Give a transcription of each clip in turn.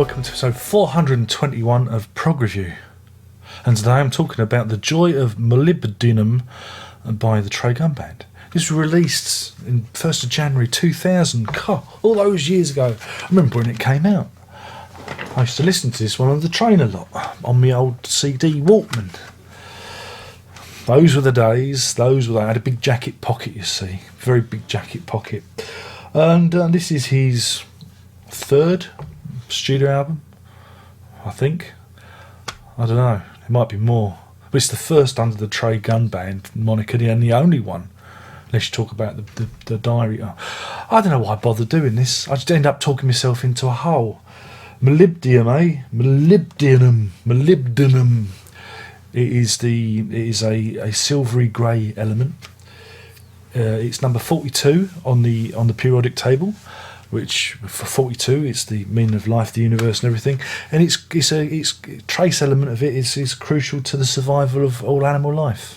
welcome to episode 421 of Prog Review. And today I'm talking about The Joy of Molybdenum by the Trey Gunn Band. This was released in 1st of January 2000, all those years ago. I remember when it came out. I used to listen to this one on the train a lot, on my old CD Walkman. Those were the days, I had a big jacket pocket, you see, very big jacket pocket. And this is his third studio album, I think. I don't know, it might be more. But it's the first under the Trey Gunn Band moniker, and the only one, unless you talk about the diary. I don't know why I bothered doing this. I just end up talking myself into a hole. Molybdenum, Molybdenum. It is a silvery grey element. It's number 42 on the periodic table, which for 42 it's the meaning of life, the universe, and everything. And it's trace element of it is crucial to the survival of all animal life.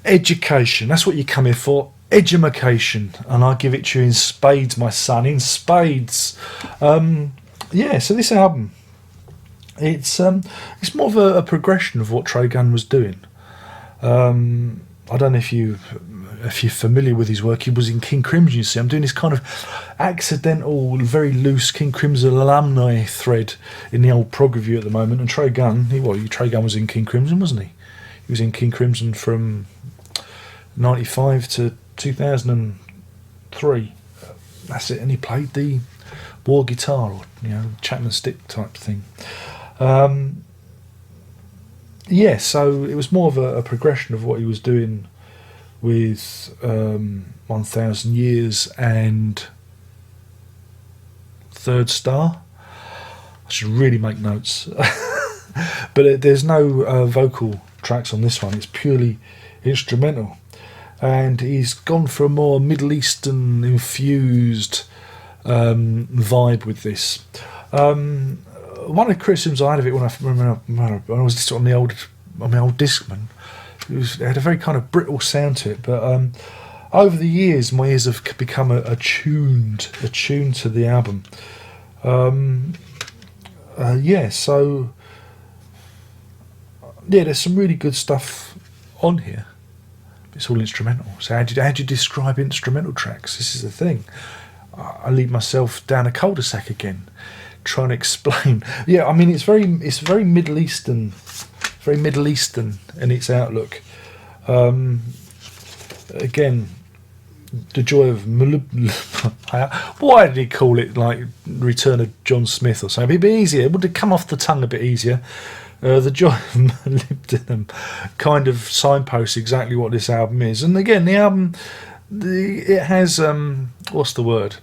Education, that's what you come here for. Edumacation, and I give it to you in spades, my son, in spades. So this album, it's more of a progression of what Trey Gunn was doing. I don't know if you're familiar with his work. He was in King Crimson, you see. I'm doing this kind of accidental, very loose King Crimson alumni thread in the old Prog Review at the moment. And Trey Gunn, Trey Gunn was in King Crimson, wasn't he? He was in King Crimson from 95 to 2003. That's it. And he played the war guitar, or Chapman stick type thing. So it was more of a progression of what he was doing with 1000 Years and Third Star. I should really make notes. But there's no vocal tracks on this one. It's purely instrumental. And he's gone for a more Middle Eastern infused vibe with this. One of the criticisms I had of it when I was listening on my old Discman, it had a very kind of brittle sound to it. But over the years, my ears have become attuned to the album. There's some really good stuff on here. It's all instrumental. So how do you describe instrumental tracks? This is the thing. I lead myself down a cul-de-sac again, trying to explain. It's very Middle Eastern, in its outlook. Again, the joy of why did he call it like Return of John Smith or something? It'd be easier. It would have come off the tongue a bit easier. The joy of Molybdenum kind of signposts exactly what this album is. And again, the album, it has what's the word?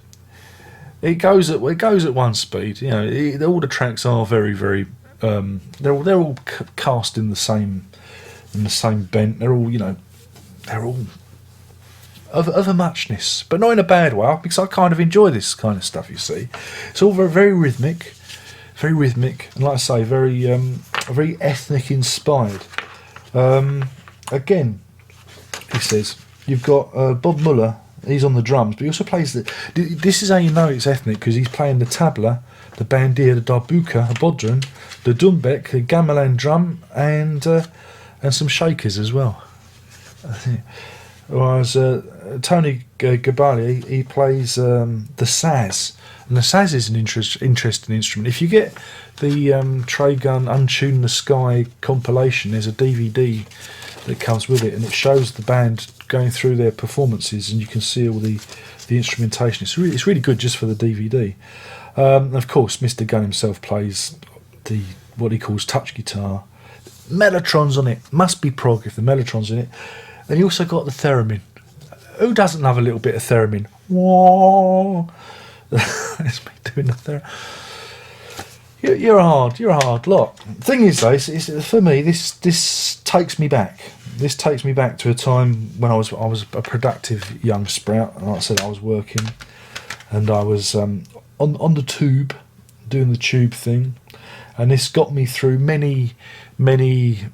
It goes at one speed. All the tracks are very, very. They're all cast in the same bent. They're all of a muchness, but not in a bad way. Because I kind of enjoy this kind of stuff. You see, it's all very, very rhythmic, and like I say, very ethnic inspired. Again, he says you've got Bob Muller. He's on the drums, but he also plays this is how you know it's ethnic, because he's playing the tabla, the bandir, the darbuka, the bodhran, the dumbek, the gamelan drum, and some shakers as well. I think. Whereas Tony Gabali, he plays the saz, and the saz is an interesting instrument. If you get the Trey Gunn Untune the Sky compilation, there's a DVD that comes with it, and it shows the band going through their performances, and you can see all the instrumentation. It's really good just for the DVD. Of course, Mr. Gunn himself plays what he calls touch guitar. Mellotrons on it. Must be prog if the Mellotron's in it. And he also got the theremin. Who doesn't love a little bit of theremin? Whoa! That's me doing the theremin. You're a hard lot. The thing is, though, for me, this takes me back. This takes me back to a time when I was a productive young sprout. And like I said, I was working, and I was on the tube, doing the tube thing, and this got me through many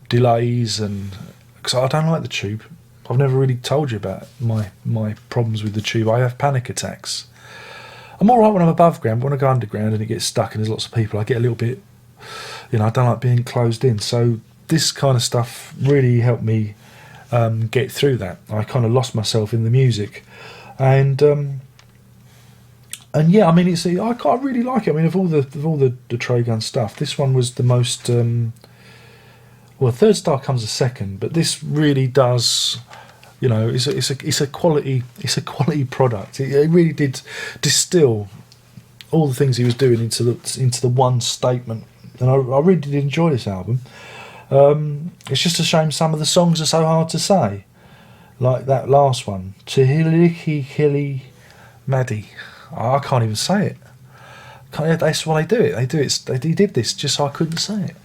delays, and because I don't like the tube. I've never really told you about my problems with the tube. I have panic attacks. I'm all right when I'm above ground. But when I go underground and it gets stuck and there's lots of people, I get a little bit, I don't like being closed in. So this kind of stuff really helped me get through that. I kind of lost myself in the music, and yeah, I mean, I really like it. I mean, of all the Trey Gunn stuff, this one was the most. Well, Third Star comes a second, but this really does. It's a quality product. It really did distill all the things he was doing into the one statement, and I really did enjoy this album. It's just a shame some of the songs are so hard to say, like that last one, Chihiliki Hilly Maddie. I can't even say it. That's why they do it. He did this just so I couldn't say it.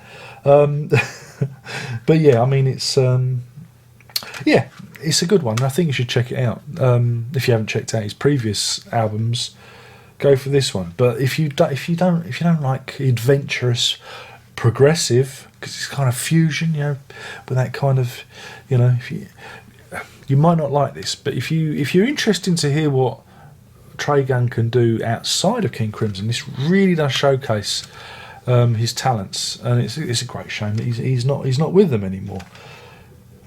But yeah, I mean, it's a good one. I think you should check it out. If you haven't checked out his previous albums, go for this one. But if you don't like adventurous progressive, because it's kind of fusion, with that kind of, if you might not like this. But if you're interested to hear what Trey Gunn can do outside of King Crimson, this really does showcase his talents, and it's a great shame that he's not with them anymore.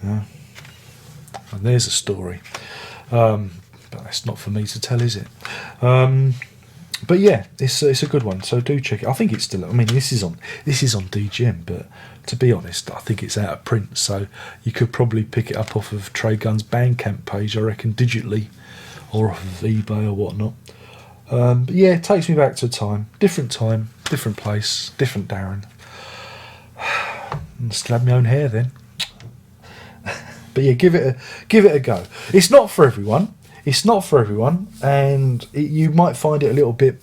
And there's a story, but that's not for me to tell, is it? But yeah, it's a good one, so do check it. I think it's still. I mean, this is on DGM, but to be honest, I think it's out of print, so you could probably pick it up off of Trey Gunn's Bandcamp page, I reckon, digitally, or off of eBay or whatnot. But yeah, it takes me back to time, different place, different Darren. And still have my own hair then. But yeah, give it a go. It's not for everyone. And you might find it a little bit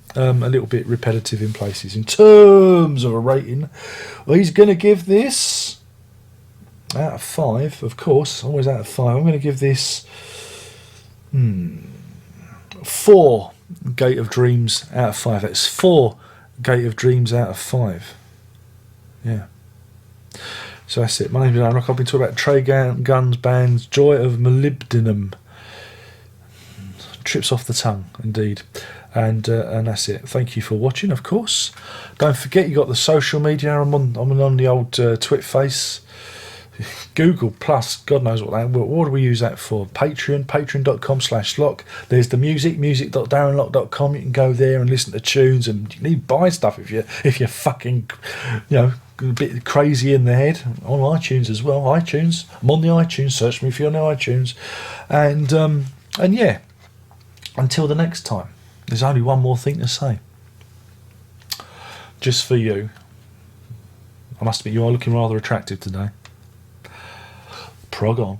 repetitive in places. In terms of a rating, well, he's going to give this out of 5. Of course, always out of 5. I'm going to give this 4 Gate of Dreams out of 5. That's 4 Gate of Dreams out of 5. Yeah. So that's it. My name's Aaron Rock. I've been talking about Trey Gunn's band's Joy of Molybdenum. Trips off the tongue, indeed. And that's it. Thank you for watching, of course. Don't forget, you got the social media. I'm on the old Twitface. Google Plus, God knows what do we use that for? patreon.com/lock. There's the music.darrenlock.com. You can go there and listen to tunes, and you can even buy stuff if you're fucking a bit crazy in the head. On iTunes as well. iTunes, I'm on the iTunes. Search me if you're on the iTunes. And yeah, until the next time, there's only one more thing to say. Just for you, I must admit, you are looking rather attractive today. Prog on.